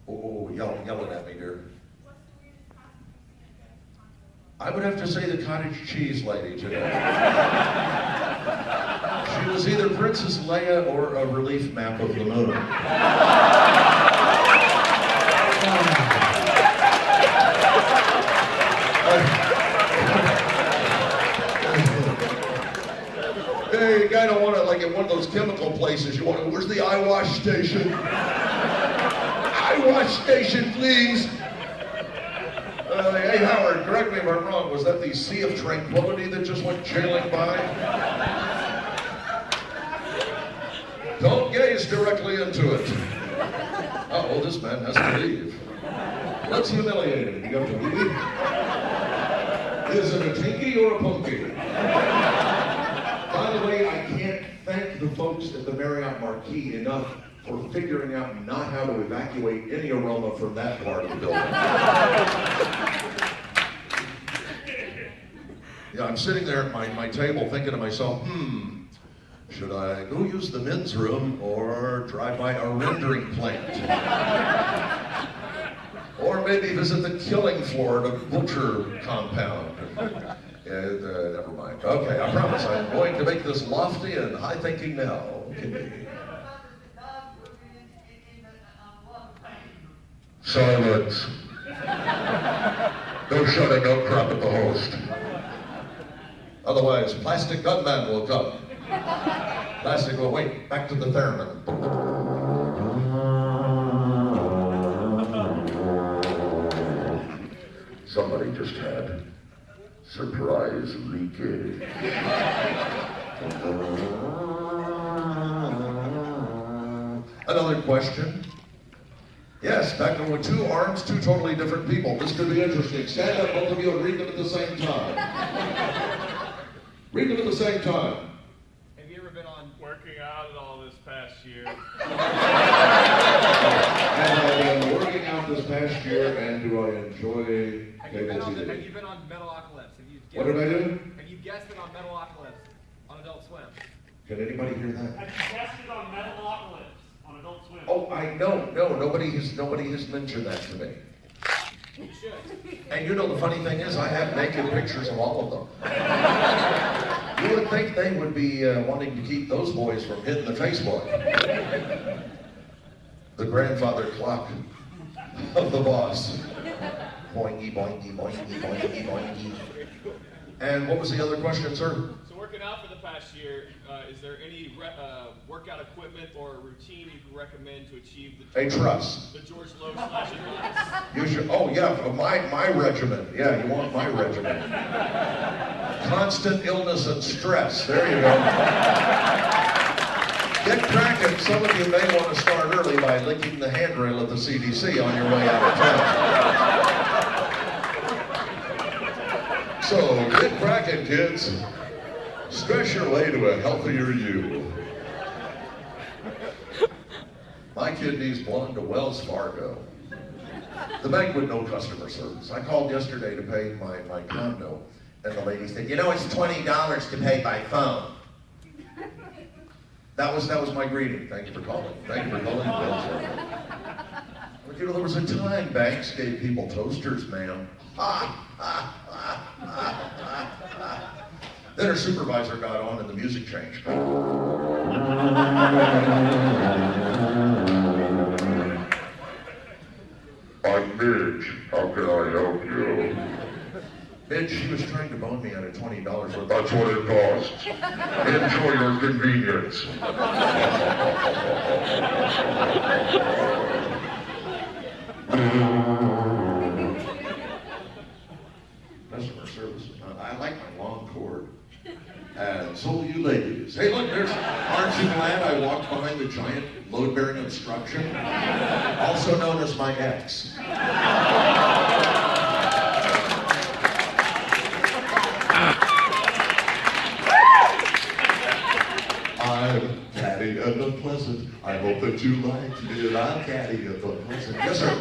Oh, yelling at me, dear. I would have to say the cottage cheese lady today. She was either Princess Leia or a relief map of the moon. Hey, you gotta want to, like at one of those chemical places, you want to, where's the eye wash station? Eye wash station, please. Hey, Howard, correct me if I'm wrong, was that the Sea of Tranquility that just went jailing by? Don't gaze directly into it. Uh-oh, this man has to leave. Let's humiliate him. You have to leave. Is it a tinky or a punky? By the way, I can't thank the folks at the Marriott Marquis enough for figuring out not how to evacuate any aroma from that part of the building. Yeah, I'm sitting there at my table thinking to myself, should I go use the men's room or drive by a rendering plant? Or maybe visit the killing floor at a butcher compound? Never mind. Okay, I promise I'm going to make this lofty and high-thinking now. Okay. Silence. No shouting, no crap at the host. Otherwise, Plastic Gunman will come. Plastic will wait. Back to the theremin. Somebody just had surprise leakage. Another question. Yes, back with two arms, two totally different people. This could be interesting. Stand up, both of you, and read them at the same time. Read them at the same time. Have you ever been on working out at all this past year? And I've been working out this past year, and do I enjoy cable TV? Have you been on Metalocalypse? What did I do? Have you guessed it on Metalocalypse on Adult Swim? Can anybody hear that? Have you guessed it on Metalocalypse on Adult Swim? Oh, I know. No, nobody has mentioned that to me. You should. And you know the funny thing is, I have naked pictures of all of them. You would think they would be wanting to keep those boys from hitting the Facebook. The grandfather clock of the boss. Boingy, boingy, boingy, boingy, boingy. And what was the other question, sir? So working out for the past year, is there any workout equipment or a routine you can recommend to achieve the truss. The George Lowe slash endurance? You should. Oh yeah, my regimen. Yeah, you want my regimen. Constant illness and stress. There you go. Get cracking. Some of you may want to start early by licking the handrail at the CDC on your way out of town. So get cracking, kids. Stress your way to a healthier you. My kidneys belong to Wells Fargo. The bank with no customer service. I called yesterday to pay my condo, and the lady said, it's $20 to pay by phone. That was my greeting. Thank you for calling. Thank you for calling. But there was a time banks gave people toasters, ma'am. Then her supervisor got on and the music changed. I'm Midge. How can I help you? Midge, she was trying to bone me out of $20. That's what it costs. Enjoy your convenience. Customer service. I like my long cord. And so will you ladies. Hey, look, aren't you glad I walked behind the giant load-bearing obstruction? Also known as my ex. I'm catty and unpleasant. I hope that you like it. I'm catty and unpleasant. Yes, sir.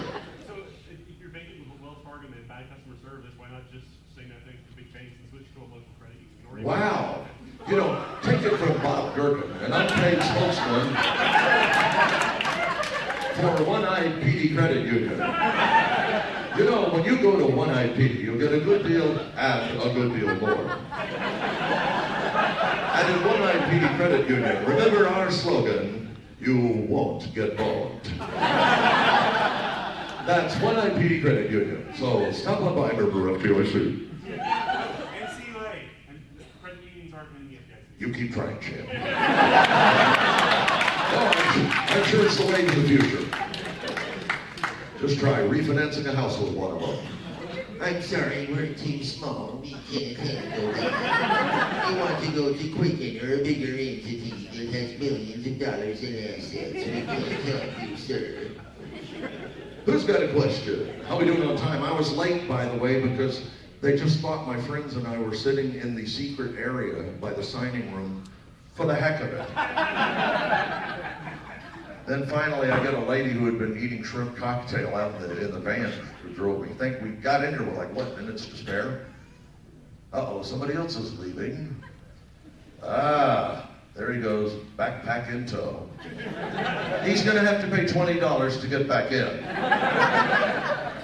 So if you're banking with Wells Fargo and bad customer service, why not just sing that thing to big banks and switch to a local credit union? Wow. Take it from Bob Gerken, an unpaid spokesman for One-Eyed Petey Credit Union. You know, when you go to One-Eyed Petey, you'll get a good deal and a good deal more. And in One-Eyed Petey Credit Union, remember our slogan, you won't get boned. That's One-Eyed Petey Credit Union. So stop on by, remember, up to I see. NCUA. And credit unions aren't in yet. You keep trying, champ. Oh, I'm sure it's the way to the future. Just try refinancing a house with one of them. I'm sorry, we're too small. We can't handle that. We want to go to Quicken or a bigger entity that has millions of dollars in assets. We can't help you, sir. Who's got a question? How are we doing on time? I was late, by the way, because they just thought my friends and I were sitting in the secret area by the signing room for the heck of it. Then finally, I got a lady who had been eating shrimp cocktail out in the van who drove me. I think we got in here with like, what, minutes to spare? Uh-oh, somebody else is leaving. Ah, there he goes, backpack in tow. He's gonna have to pay $20 to get back in.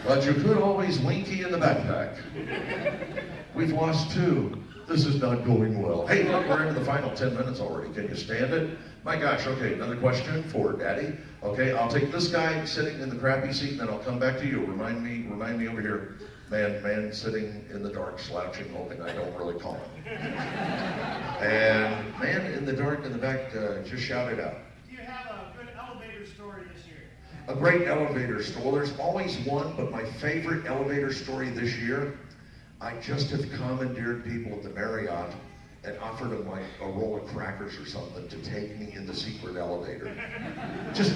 But you could always winky in the backpack. We've lost 2. This is not going well. Hey, look, we're into the final 10 minutes already. Can you stand it? My gosh, okay, another question for Daddy. Okay, I'll take this guy sitting in the crappy seat, and then I'll come back to you. Remind me over here. Man sitting in the dark, slouching, hoping I don't really call him. And man in the dark in the back, just shout it out. Do you have a good elevator story this year? A great elevator story. Well, there's always one, but my favorite elevator story this year, I just have commandeered people at the Marriott and offered them like a roll of crackers or something to take me in the secret elevator. Just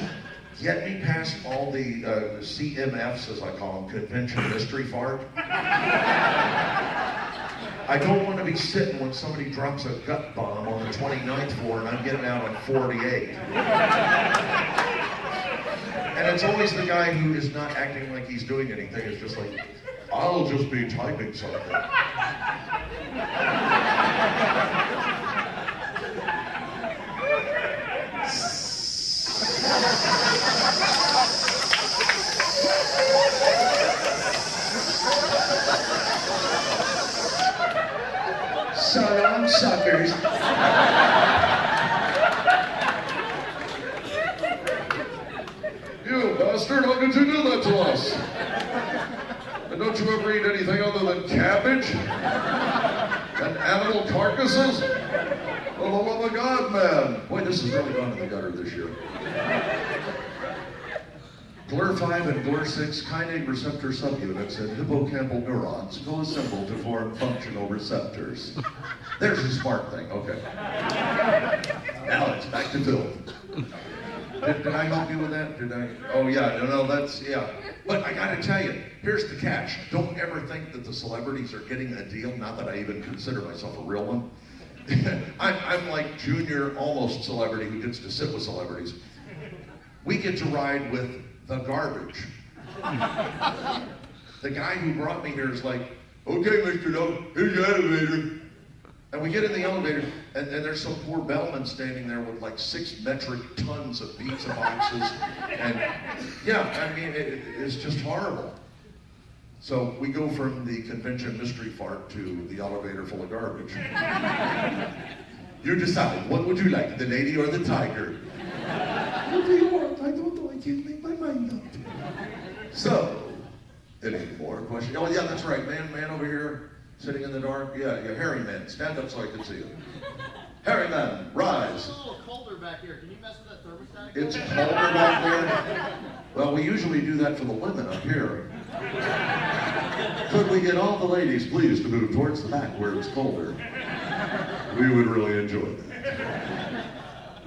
get me past all the CMFs, as I call them, convention mystery fart. I don't want to be sitting when somebody drops a gut bomb on the 29th floor and I'm getting out on 48. And it's always the guy who is not acting like he's doing anything. It's just like, I'll just be typing something. So long, suckers. You bastard, how could you do that to us? And don't you ever eat anything other than cabbage? And animal carcasses? For the love of God, man. Boy, this has really gone to the gutter this year. GLR5 and GLR6 kainate receptor subunits and hippocampal neurons co-assemble to form functional receptors. There's a smart thing, okay. Now it's back to film. Did I help you with that? Did I? Oh yeah, no, that's, yeah. But I gotta tell you, here's the catch. Don't ever think that the celebrities are getting a deal, not that I even consider myself a real one. I'm like junior, almost celebrity who gets to sit with celebrities. We get to ride with the garbage. The guy who brought me here is like, okay, Mr. Dove, here's your elevator. And we get in the elevator, and there's some poor bellman standing there with like 6 metric tons of pizza boxes. And yeah, I mean, it's just horrible. So we go from the convention mystery fart to the elevator full of garbage. You decide, what would you like, the lady or the tiger? What do you want? I don't know, I can't make my mind up. So, any more questions? Oh yeah, that's right, man over here, sitting in the dark. Yeah, hairy man, stand up so I can see you. Hairy man, rise. It's a little colder back here. Can you mess with that thermostat? It's colder back there? Well, we usually do that for the women up here. Could we get all the ladies, please, to move towards the back where it's colder? We would really enjoy that.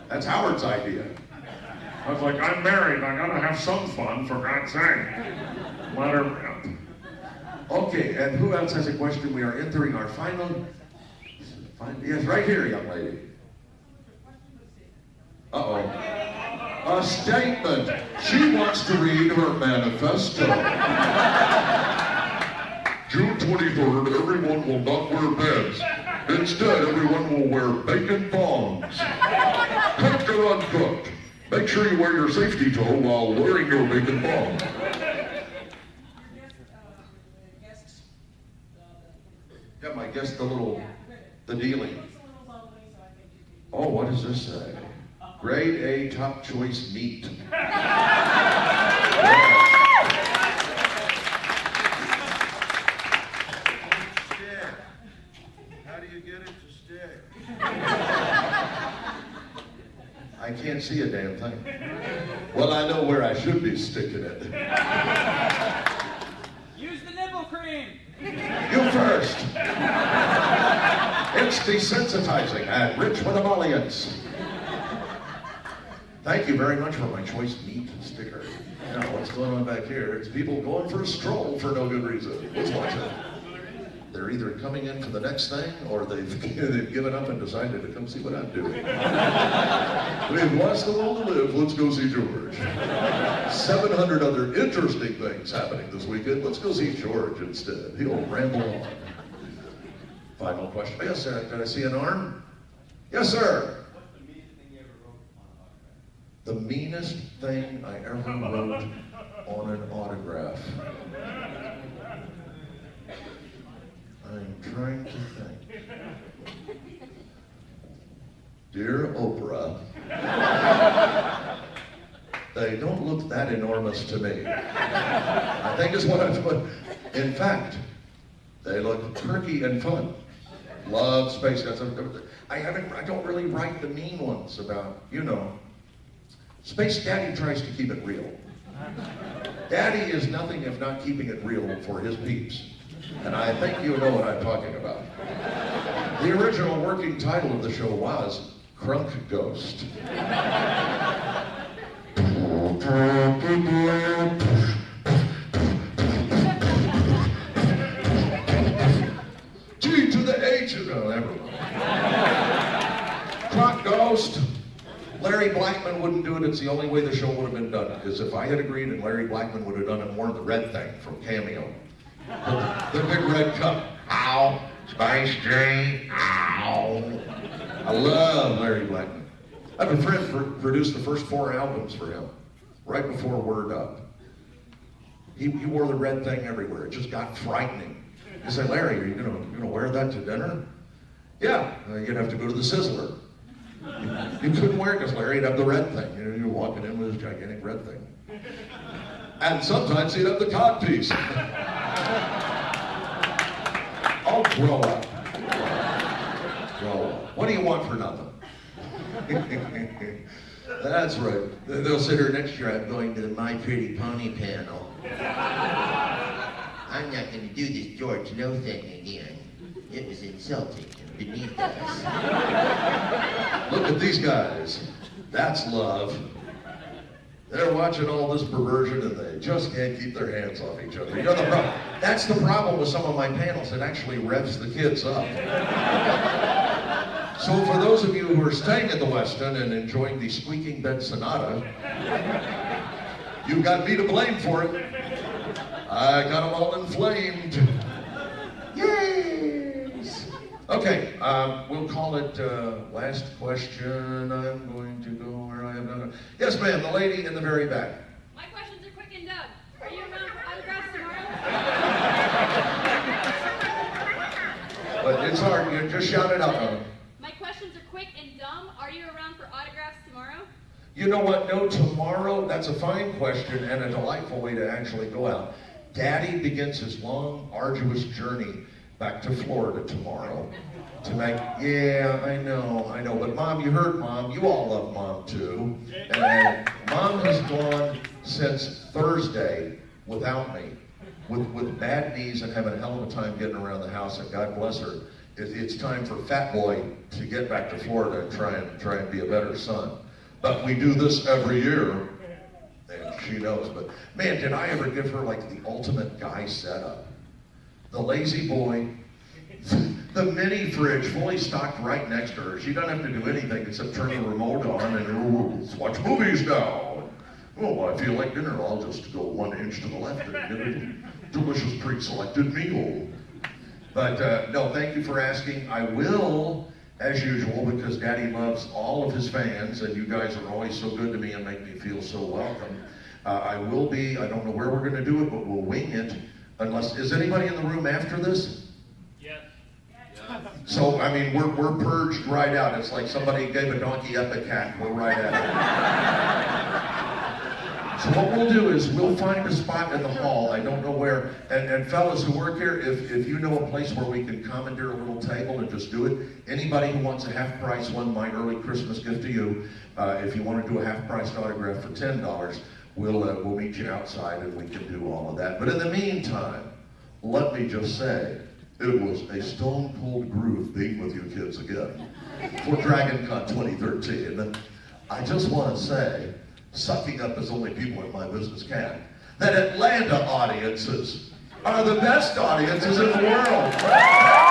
That's Howard's idea. I was like, I'm married, I gotta have some fun, for God's sake. Let her rip. Okay, and who else has a question? We are entering our final, yes, right here, young lady. Uh-oh. A statement. She wants to read her manifesto. June 23rd, everyone will not wear beds. Instead, everyone will wear bacon thongs. Cooked or uncooked. Make sure you wear your safety toe while wearing your bacon bomb. Yeah, my guess the dealing. Oh, what does this say? Grade A top choice meat. How do you get it to stick? I can't see a damn thing. Well, I know where I should be sticking it. Use the nipple cream. You first. It's desensitizing and rich with emollients. Thank you very much for my choice meat sticker. Now, what's going on back here? It's people going for a stroll for no good reason. Let's watch it. They're either coming in for the next thing or they've given up and decided to come see what I'm doing. We've lost the will to live. Let's go see George. 700 other interesting things happening this weekend. Let's go see George instead. He'll ramble on. Final question. Yes, sir. Did I see an arm? Yes, sir. The meanest thing I ever wrote on an autograph. I'm trying to think. Dear Oprah, they don't look that enormous to me. I think is what I've put. In fact, they look perky and fun. Love space. I don't really write the mean ones about, Space Daddy tries to keep it real. Daddy is nothing if not keeping it real for his peeps. And I think you know what I'm talking about. The original working title of the show was Crunk Ghost. G to the H. No, never mind. Crunk Ghost. Larry Blackman wouldn't do it. It's the only way the show would have been done. Because if I had agreed and Larry Blackman would have done it, worn the red thing from Cameo. The big red cup. Ow. Spice J. Ow. I love Larry Blackman. I have a friend who produced the first 4 albums for him, right before Word Up. He wore the red thing everywhere. It just got frightening. He said, Larry, are you gonna wear that to dinner? Yeah, you'd have to go to the Sizzler. You couldn't wear it because Larry'd have the red thing. You're walking in with this gigantic red thing. And sometimes he'd have the cod piece. Oh, grow up. Grow up. What do you want for nothing? That's right. They'll sit here next year. I'm going to the My Pretty Pony panel. I'm not going to do this George No thing again. It was insulting and beneath us. Look at these guys. That's love. They're watching all this perversion and they just can't keep their hands off each other. That's the problem with some of my panels. It actually revs the kids up. So for those of you who are staying at the West End and enjoying the Squeaking Bed Sonata, you've got me to blame for it. I got them all inflamed. Yes. Okay, we'll call it last question. I'm going to go where I have done it. Yes, ma'am, the lady in the very back. My questions are quick and dumb. Are you around for autographs tomorrow? But it's hard. You just shout it out, Donna. My questions are quick and dumb. Are you around for autographs tomorrow? You know what? No, tomorrow, that's a fine question and a delightful way to actually go out. Daddy begins his long, arduous journey back to Florida tomorrow to make, yeah, I know. But Mom, you heard Mom. You all love Mom too. And Mom has gone since Thursday without me, with bad knees and having a hell of a time getting around the house. And God bless her. It's time for Fat Boy to get back to Florida and try and be a better son. But we do this every year, and she knows. But man, did I ever give her like the ultimate guy setup? The lazy boy, the mini fridge fully stocked right next to her. She doesn't have to do anything except turn the remote on and let's watch movies now. Oh, I feel like dinner. I'll just go 1 inch to the left and get a delicious pre-selected meal. But no, thank you for asking. I will as usual, because Daddy loves all of his fans, and you guys are always so good to me and make me feel so welcome. I will be, I don't know where we're going to do it, but we'll wing it. Unless, is anybody in the room after this? Yes. So, I mean, we're purged right out. It's like somebody gave a donkey ipecac. We're right at it. So what we'll do is we'll find a spot in the hall. I don't know where. And fellas who work here, if you know a place where we can commandeer a little table and just do it, anybody who wants a half-price one, my early Christmas gift to you, if you want to do a half-priced autograph for $10, we'll meet you outside and we can do all of that. But in the meantime, let me just say, it was a stone cold groove being with you kids again for DragonCon 2013. And I just want to say, sucking up as only people in my business can, that Atlanta audiences are the best audiences in the world.